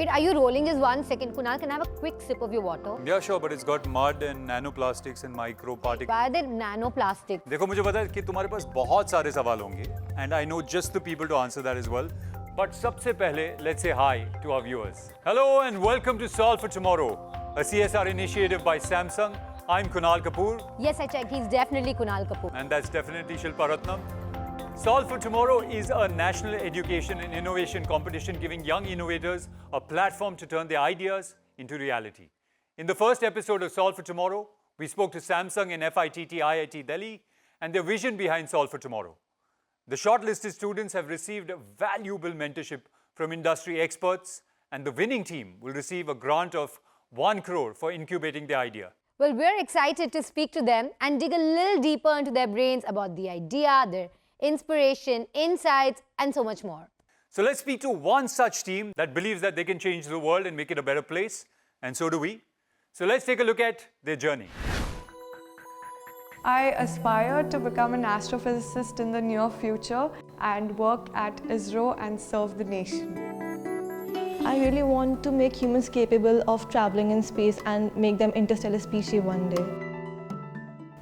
Wait, are you rolling just 1 second? Kunal, can I have a quick sip of your water? Yeah, sure, but it's got mud and nanoplastics and microparticles. Why are there nanoplastics? देखो मुझे पता है कि तुम्हारे पास बहुत सारे सवाल होंगे, and I know just the people to answer that as well. But सबसे पहले, let's say hi to our viewers. Hello and welcome to Solve for Tomorrow, a CSR initiative by Samsung. I'm Kunal Kapoor. Yes, I checked. He's definitely Kunal Kapoor. And that's definitely Shilpa Ratnam. Solve for Tomorrow is a national education and innovation competition giving young innovators a platform to turn their ideas into reality. In the first episode of Solve for Tomorrow, we spoke to Samsung and FITT IIT Delhi and their vision behind Solve for Tomorrow. The shortlisted students have received a valuable mentorship from industry experts, and the winning team will receive a grant of 1 crore for incubating the idea. Well, we're excited to speak to them and dig a little deeper into their brains about the idea, their inspiration, insights, and so much more. So let's speak to one such team that believes that they can change the world and make it a better place, and so do we. So let's take a look at their journey. I aspire to become an astrophysicist in the near future and work at ISRO and serve the nation. I really want to make humans capable of traveling in space and make them interstellar species one day.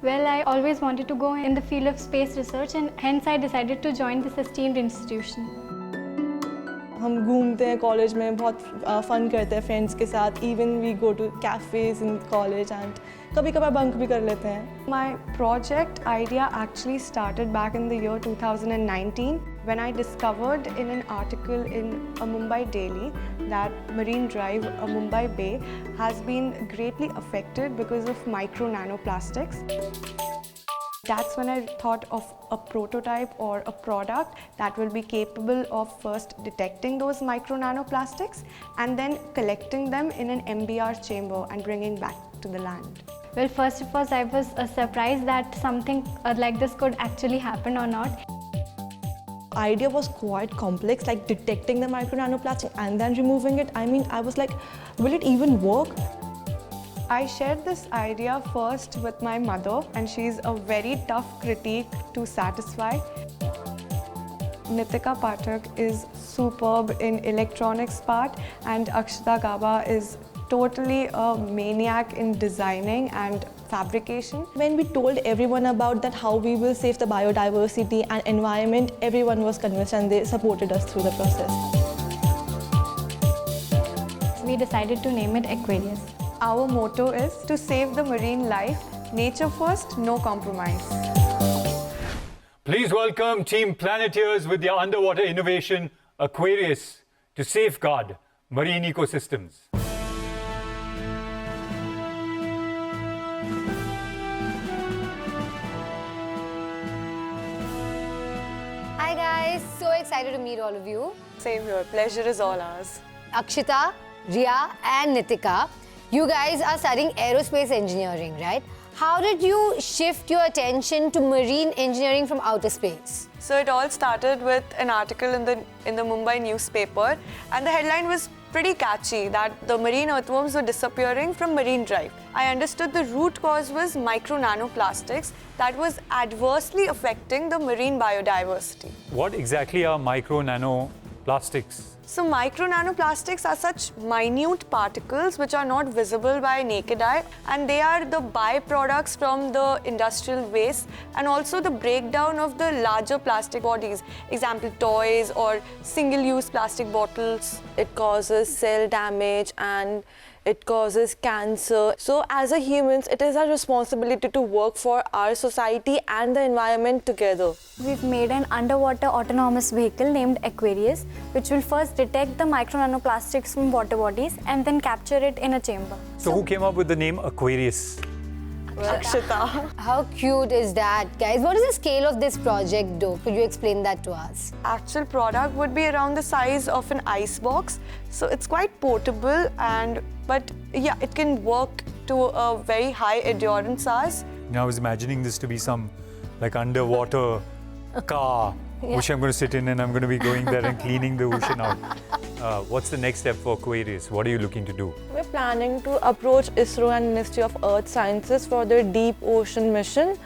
Well, I always wanted to go in the field of space research and hence I decided to join this esteemed institution. हम घूमते हैं college में बहुत fun करते हैं friends के साथ even we go to cafes in college and कभी कभार बंक भी कर लेते हैं. My project idea actually started back in the year 2019 when I discovered in an article in a Mumbai daily that Marine Drive, a Mumbai bay, has been greatly affected because of micro nanoplastics. That's when I thought of a prototype or a product that will be capable of first detecting those micro nanoplastics and then collecting them in an MBR chamber and bringing back to the land. Well, first of all, I was surprised that something like this could actually happen or not. Idea was quite complex, like detecting the micro nanoplastic and then removing it. I mean, I was like, will it even work? I shared this idea first with my mother and she's a very tough critique to satisfy. Nitika Pathak is superb in electronics part and Akshita Gaba is totally a maniac in designing and fabrication. When we told everyone about that how we will save the biodiversity and environment, everyone was convinced and they supported us through the process. We decided to name it Aquarius. Our motto is to save the marine life, nature first, no compromise. Please welcome Team Planeteers with their underwater innovation, Aquarius, to safeguard marine ecosystems. Hi guys, so excited to meet all of you. Same here, pleasure is all ours. Akshita, Riya and Nitika, you guys are studying aerospace engineering, right? How did you shift your attention to marine engineering from outer space? So it all started with an article in the Mumbai newspaper and the headline was pretty catchy that the marine earthworms were disappearing from Marine Drive. I understood the root cause was micro nanoplastics that was adversely affecting the marine biodiversity. What exactly are micro nanoplastics? So micro nanoplastics are such minute particles which are not visible by naked eye and they are the byproducts from the industrial waste and also the breakdown of the larger plastic bodies, example toys or single-use plastic bottles. It causes cell damage and it causes cancer. So as a humans, it is our responsibility to work for our society and the environment together. We've made an underwater autonomous vehicle named Aquarius, which will first detect the micro nanoplastics from water bodies and then capture it in a chamber. So who came up with the name Aquarius? Akshita. How cute is that, guys? What is the scale of this project, though? Could you explain that to us? Actual product would be around the size of an ice box. So it's quite portable but yeah, it can work to a very high endurance hours. Now I was imagining this to be some like underwater car, which I'm going to sit in and I'm going to be going there and cleaning the ocean out. What's the next step for Aquarius? What are you looking to do? We're planning to approach ISRO and Ministry of Earth Sciences for their deep ocean mission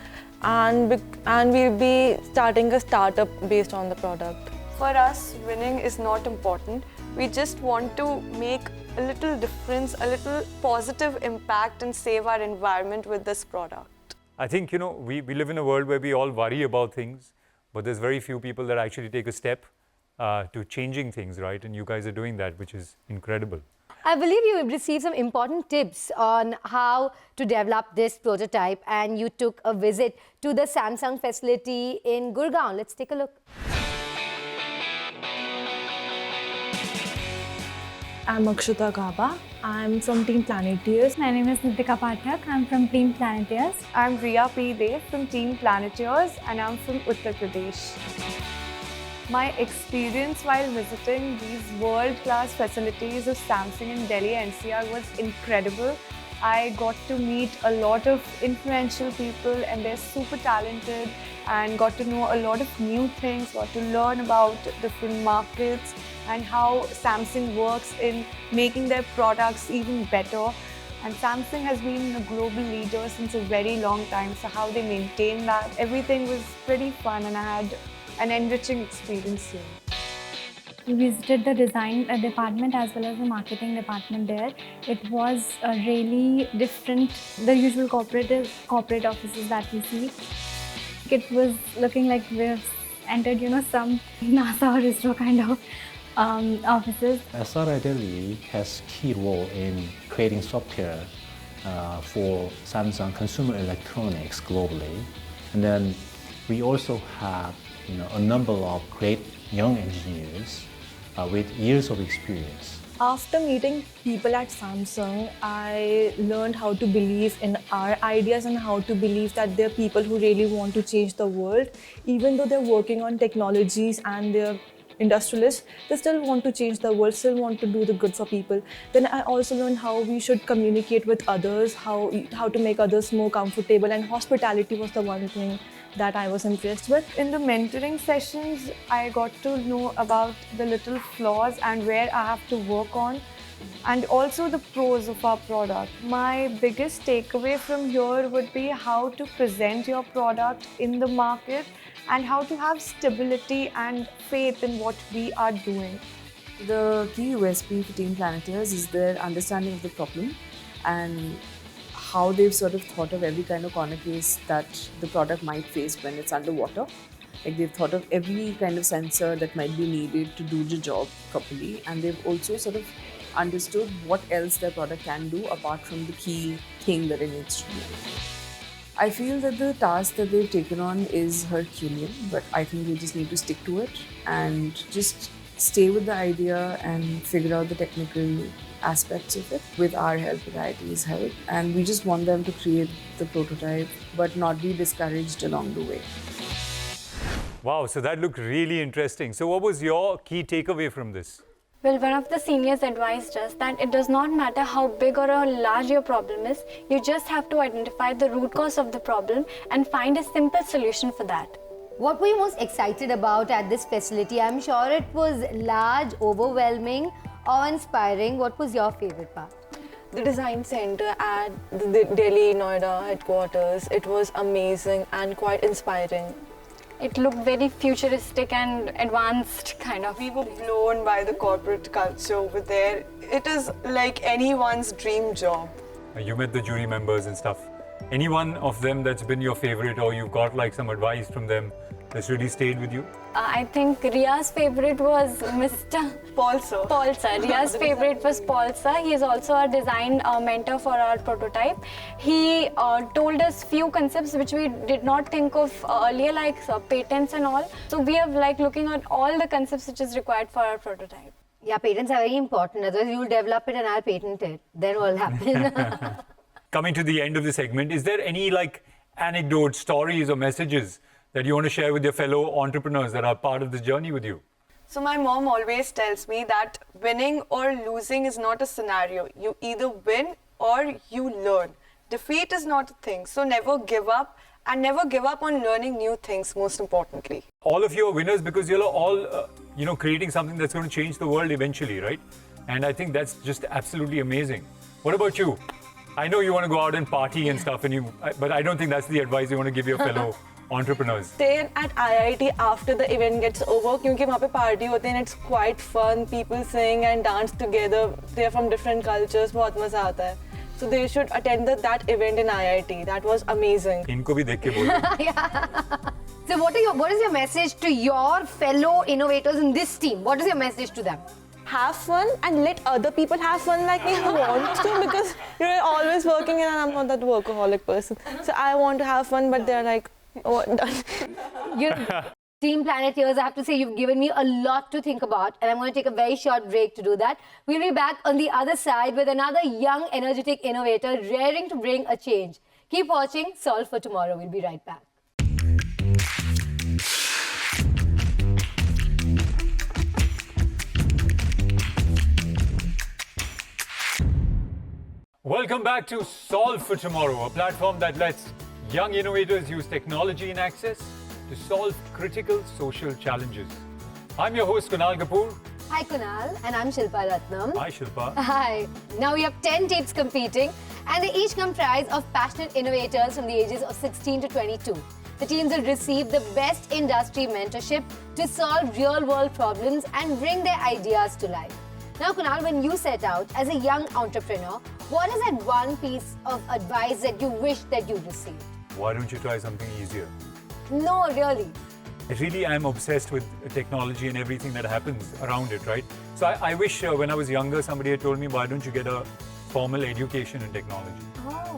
and we'll be starting a startup based on the product. For us, winning is not important. We just want to make a little difference, a little positive impact and save our environment with this product. I think, you know, we live in a world where we all worry about things, but there's very few people that actually take a step to changing things, right? And you guys are doing that, which is incredible. I believe you received some important tips on how to develop this prototype, and you took a visit to the Samsung facility in Gurgaon. Let's take a look. I'm Akshita Gaba. I'm from Team Planeteers. My name is Nitika Pathak. I'm from Team Planeteers. I'm Riya P. Dev from Team Planeteers and I'm from Uttar Pradesh. My experience while visiting these world-class facilities of Samsung in Delhi NCR was incredible. I got to meet a lot of influential people and they're super talented, and got to know a lot of new things, got to learn about different markets and how Samsung works in making their products even better. And Samsung has been a global leader since a very long time, so how they maintain that, everything was pretty fun, and I had an enriching experience here. We visited the design department as well as the marketing department there. It was really different, the usual corporate offices that we see. It was looking like we've entered, you know, some NASA or ISRO kind of offices. CSR has key role in creating software for Samsung consumer electronics globally, and then we also have a number of great young engineers with years of experience. After meeting people at Samsung, I learned how to believe in our ideas and how to believe that there are people who really want to change the world. Even though they're working on technologies and they're industrialists, they still want to change the world, still want to do the good for people. Then I also learned how we should communicate with others, how to make others more comfortable, and hospitality was the one thing that I was impressed with. In the mentoring sessions, I got to know about the little flaws and where I have to work on, and also the pros of our product. My biggest takeaway from here would be how to present your product in the market and how to have stability and faith in what we are doing. The key USP for Team Planeteers is their understanding of the problem and how they've sort of thought of every kind of corner case that the product might face when it's underwater. Like, they've thought of every kind of sensor that might be needed to do the job properly, and they've also sort of understood what else their product can do apart from the key thing that it needs to do. I feel that the task that they've taken on is Herculean, but I think they just need to stick to it and just stay with the idea and figure out the technical aspects of it with our help, with IIT's help. And we just want them to create the prototype but not be discouraged along the way. Wow, so that looked really interesting. So what was your key takeaway from this? Well, one of the seniors advised us that it does not matter how big or how large your problem is, you just have to identify the root cause of the problem and find a simple solution for that. What were you most excited about at this facility? I'm sure it was large, overwhelming, awe-inspiring. What was your favorite part? The design center at the Delhi Noida headquarters, it was amazing and quite inspiring. It looked very futuristic and advanced kind of. We were blown by the corporate culture over there. It is like anyone's dream job. You met the jury members and stuff. Any one of them that's been your favorite, or you've got like some advice from them that's really stayed with you? I think Riya's favorite was Mr. Paul sir. Paul sir. Riya's favorite was Paul sir. He is also a design mentor for our prototype. He told us few concepts which we did not think of earlier, like patents and all. So we are like looking at all the concepts which is required for our prototype. Yeah, patents are very important. Otherwise, you'll develop it and I'll patent it. Then what will happen? Coming to the end of the segment, is there any like anecdotes, stories or messages that you want to share with your fellow entrepreneurs that are part of this journey with you? So my mom always tells me that winning or losing is not a scenario. You either win or you learn. Defeat is not a thing. So never give up, and never give up on learning new things, most importantly. All of you are winners because you're all, creating something that's going to change the world eventually, right? And I think that's just absolutely amazing. What about you? I know you want to go out and party and stuff, but I don't think that's the advice you want to give your fellow entrepreneurs. Stay at IIT after the event gets over क्योंकि वहाँ पे party होते हैं and it's quite fun. People sing and dance together. They are from different cultures. बहुत मजा आता है. So they should attend that event in IIT. That was amazing. इनको भी देख के बोलो. So what is your message to your fellow innovators in this team? What is your message to them? Have fun and let other people have fun like me who want to, because you're always working and I'm not that workaholic person. So I want to have fun, but they're like, oh, done. Team Planeteers, I have to say you've given me a lot to think about, and I'm going to take a very short break to do that. We'll be back on the other side with another young, energetic innovator raring to bring a change. Keep watching Solve for Tomorrow. We'll be right back. Welcome back to Solve for Tomorrow, a platform that lets young innovators use technology and access to solve critical social challenges. I'm your host, Kunal Kapoor. Hi, Kunal, and I'm Shilpa Ratnam. Hi, Shilpa. Hi. Now we have 10 teams competing, and they each comprise of passionate innovators from the ages of 16 to 22. The teams will receive the best industry mentorship to solve real-world problems and bring their ideas to life. Now, Kunal, when you set out as a young entrepreneur, what is that one piece of advice that you wish that you'd received? Why don't you try something easier? No, really. Really, I'm obsessed with technology and everything that happens around it, right? So I wish when I was younger, somebody had told me, why don't you get a formal education in technology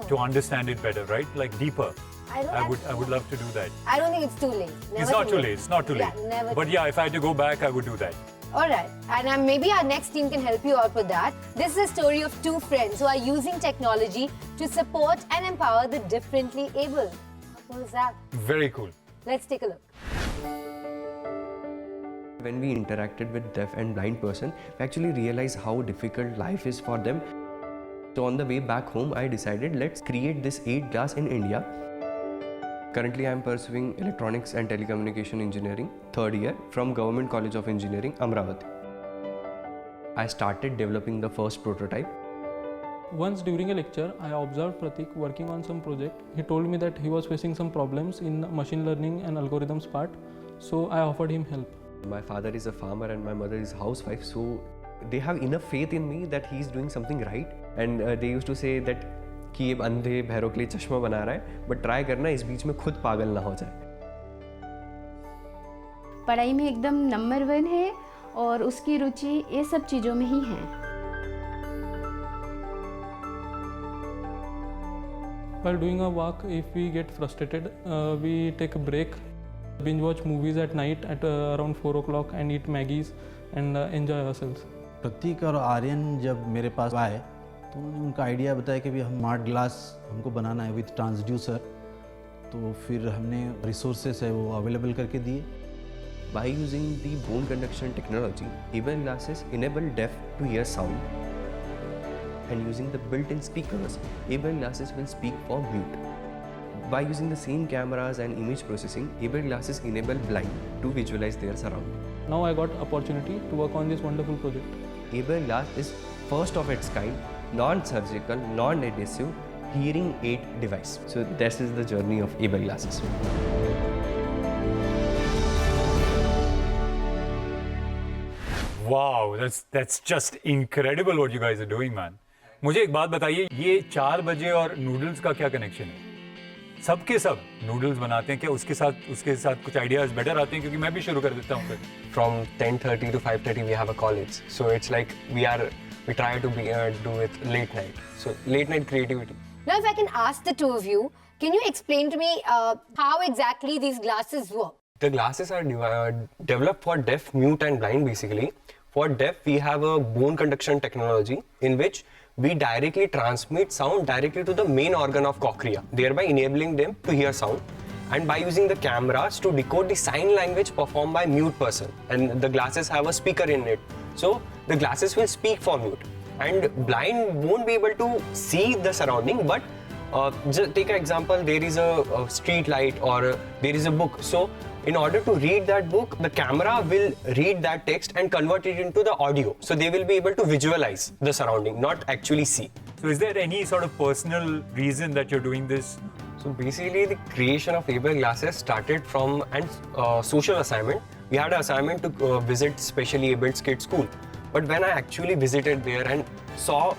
to understand it better, right? Like deeper. I would love to do that. I don't think it's too late. It's not too late. It's not too late. Never but yeah, if I had to go back, I would do that. All right, and maybe our next team can help you out with that. This is a story of two friends who are using technology to support and empower the differently able. How cool is that? Very cool. Let's take a look. When we interacted with deaf and blind person, we actually realized how difficult life is for them. So on the way back home, I decided let's create this 8 glass in India. Currently, I am pursuing electronics and telecommunication engineering, 3rd year from Government College of Engineering, Amravati. I started developing the first prototype. Once during a lecture, I observed Pratik working on some project. He told me that he was facing some problems in machine learning and algorithms part, so I offered him help. My father is a farmer and my mother is a housewife, so they have enough faith in me that he is doing something right. And they used to say that कि ये अंधे बहरों के लिए चश्मा बना रहा है, but try करना इस बीच में खुद पागल ना हो जाए. पढ़ाई में एकदम नंबर 1 है और उसकी रुचि ये सब चीज़ों में ही है. While doing our work, if we get frustrated, we take a break, binge watch movies at night at around 4 o'clock and eat Maggies and enjoy ourselves. प्रतीक और आर्यन जब मेरे पास आए तो उन्होंने उनका आइडिया बताया कि भी हम स्मार्ट ग्लास हमको बनाना है विद ट्रांसड्यूसर, तो फिर हमने रिसोर्सेस है वो अवेलेबल करके दिए. By using the bone conduction technology, ABL glasses enable deaf to hear sound. And using the built-in speakers, ABL glasses will speak for mute. By using the same cameras and image processing, ABL glasses enable blind to visualize their surrounding. Now I got opportunity to work on this wonderful project. ABL glass is first of its kind, non-surgical, non-adhesive hearing aid device. So this is the journey of ABL glasses. Wow, that's just incredible what you guys are doing, man. मुझे एक बात बताइए, ये 4 बजे और noodles का क्या connection है? सबके सब नूडल्स बनाते हैं क्या? उसके साथ कुछ आइडियाज बेटर आते हैं, क्योंकि मैं भी शुरू कर देता हूँ फिर. From 10:30 to 5:30 we have a college, so it's like we try to do it late night. So late night creativity. Now, if I can ask the two of you, can you explain to me how exactly these glasses work? The glasses are developed for deaf, mute and blind basically. For deaf, we have a bone conduction technology in which we directly transmit sound directly to the main organ of cochlea, thereby enabling them to hear sound. And by using the cameras to decode the sign language performed by mute person. And the glasses have a speaker in it. So the glasses will speak for mute. And blind won't be able to see the surrounding, but just take an example, there is a street light or there is a book. So in order to read that book, the camera will read that text and convert it into the audio. So they will be able to visualize the surrounding, not actually see. So is there any sort of personal reason that you're doing this? So basically, the creation of able glasses started from a social assignment. We had an assignment to visit specially abled kids' school. But when I actually visited there and saw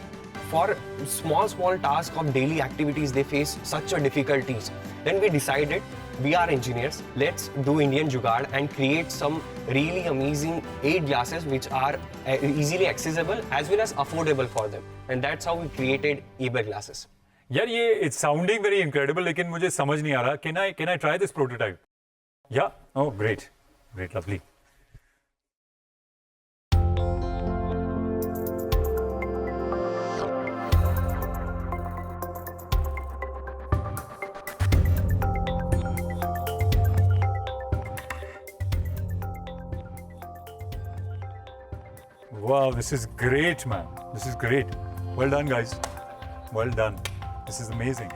for small tasks of daily activities, they face such a difficulties. Then we decided, we are engineers, let's do Indian jugaad and create some really amazing aid glasses which are easily accessible as well as affordable for them. And that's how we created able glasses. Yeah, it's sounding very incredible, लेकिन मुझे समझ नहीं आ रहा. Can I try this prototype? Yeah. Oh, great, lovely. Wow, this is great, man. This is great. Well done, guys. Well done. This is amazing.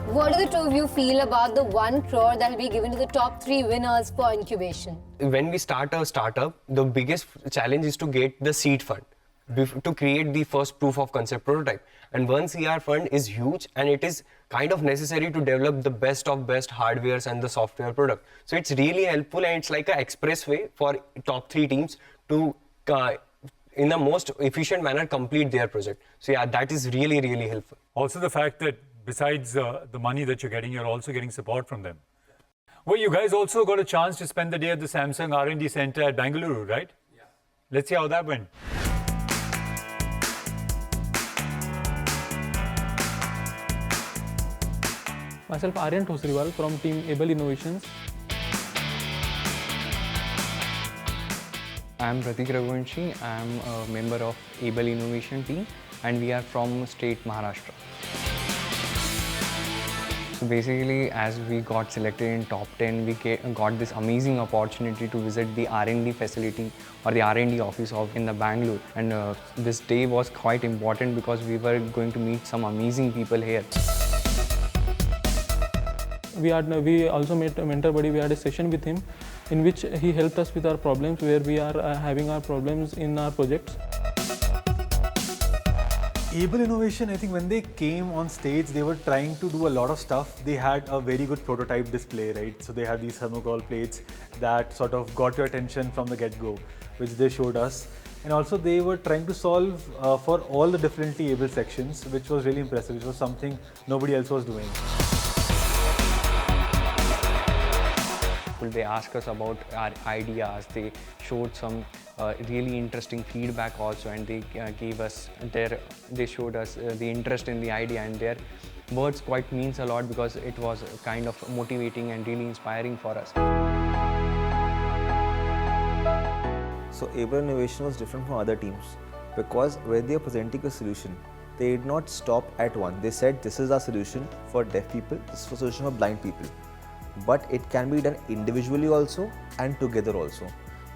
What do the two of you feel about the 1 crore that will be given to the top 3 winners for incubation? When we start a startup, the biggest challenge is to get the seed fund to create the first proof of concept prototype. And 1 CR fund is huge and it is kind of necessary to develop the best of best hardwares and the software product. So it's really helpful and it's like an expressway for top 3 teams to in the most efficient manner complete their project. So yeah, that is really, really helpful. Also the fact that besides the money that you're getting, you're also getting support from them. Well, you guys also got a chance to spend the day at the Samsung R&D center at Bengaluru, right? Yeah. Let's see how that went. Myself, Aryan Thosriwal from team Able Innovations. I am Pratik Raghuvanshi. I am a member of Able Innovation team and we are from state Maharashtra. So basically, as we got selected in top 10, we got this amazing opportunity to visit the R&D facility or the R&D office in the Bengaluru. And this day was quite important because we were going to meet some amazing people here. We also met a mentor buddy. We had a session with him in which he helped us with our problems where we are having our problems in our projects. Able Innovation, I think when they came on stage, they were trying to do a lot of stuff. They had a very good prototype display, right? So they had these thermocol plates that sort of got your attention from the get-go, which they showed us. And also they were trying to solve for all the differently able sections, which was really impressive, which was something nobody else was doing. They asked us about our ideas, they showed some really interesting feedback also, and they they showed us the interest in the idea, and their words quite means a lot because it was kind of motivating and really inspiring for us. So Able Innovation was different from other teams because when they are presenting a solution, they did not stop at one. They said this is our solution for deaf people, this is a solution for blind people. But it can be done individually also and together also.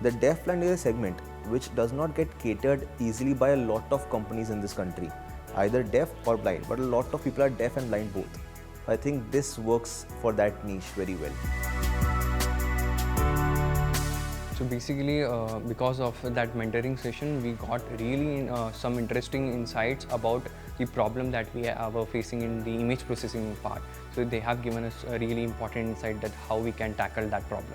The deaf blind is a segment which does not get catered easily by a lot of companies in this country, either deaf or blind, but a lot of people are deaf and blind both. I think this works for that niche very well. So basically, because of that mentoring session, we got really some interesting insights about the problem that we were facing in the image processing part. So they have given us a really important insight that how we can tackle that problem.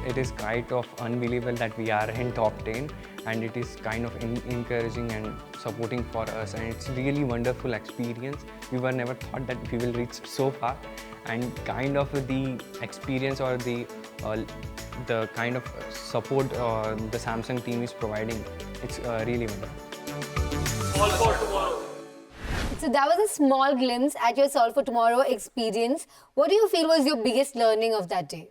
It is kind of unbelievable that we are in top 10, and it is kind of encouraging and supporting for us, and it's really wonderful experience. We were never thought that we will reach so far, and kind of the experience or the kind of support the Samsung team is providing, it's really wonderful. Solve for Tomorrow. So that was a small glimpse at your Solve for Tomorrow experience. What do you feel was your biggest learning of that day?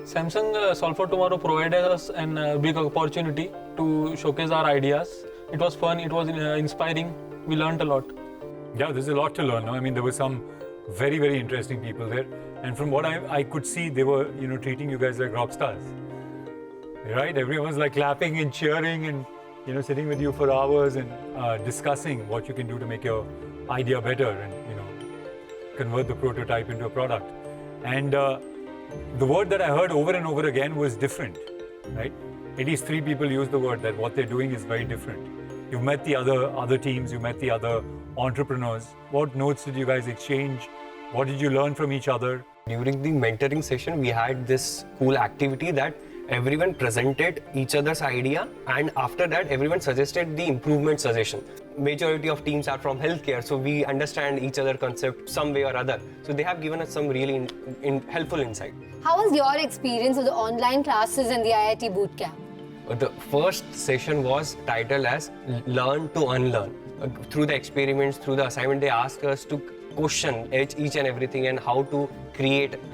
Samsung Solve for Tomorrow provided us a big opportunity to showcase our ideas. It was fun, it was inspiring, we learned a lot. Yeah, there's a lot to learn. I mean, there were some very, very interesting people there. And from what I could see, they were, treating you guys like rock stars. Right? Everyone was like clapping and cheering and, sitting with you for hours and discussing what you can do to make your idea better and, convert the prototype into a product. And the word that I heard over and over again was different, right? at least 3 people used the word that what they're doing is very different. You've met the other teams, you met the other entrepreneurs. What notes did you guys exchange? What did you learn from each other? During the mentoring session, we had this cool activity that everyone presented each other's idea, and after that everyone suggested the improvement suggestion. Majority of teams are from healthcare, so we understand each other concept some way or other. So they have given us some really helpful insight. How was your experience of the online classes and the IIT bootcamp? The first session was titled as Learn to Unlearn. Through the experiments, through the assignment, they asked us to question each and everything and how to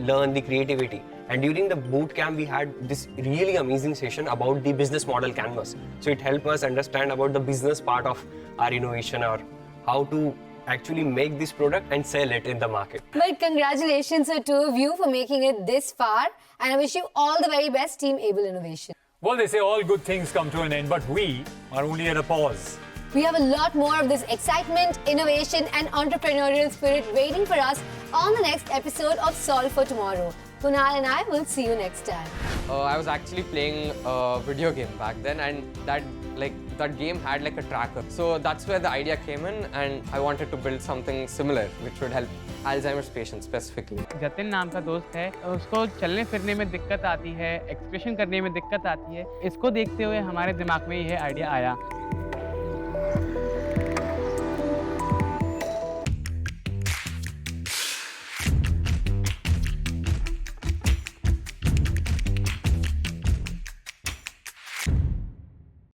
learn the creativity. And during the boot camp, we had this really amazing session about the business model canvas. So it helped us understand about the business part of our innovation, or how to actually make this product and sell it in the market. But congratulations to two of you for making it this far, and I wish you all the very best, Team Able Innovation. Well, they say all good things come to an end, but we are only at a pause. We have a lot more of this excitement, innovation and entrepreneurial spirit waiting for us on the next episode of Solve for Tomorrow. Kunal and I will see you next time. I was actually playing a video game back then, and that game had like a tracker. So that's where the idea came in, and I wanted to build something similar which would help Alzheimer's patients specifically. Jatin नाम का दोस्त है, उसको चलने फिरने में दिक्कत आती है, एक्सप्रेशन करने में दिक्कत आती है. इसको देखते हुए हमारे दिमाग में यह आइडिया आया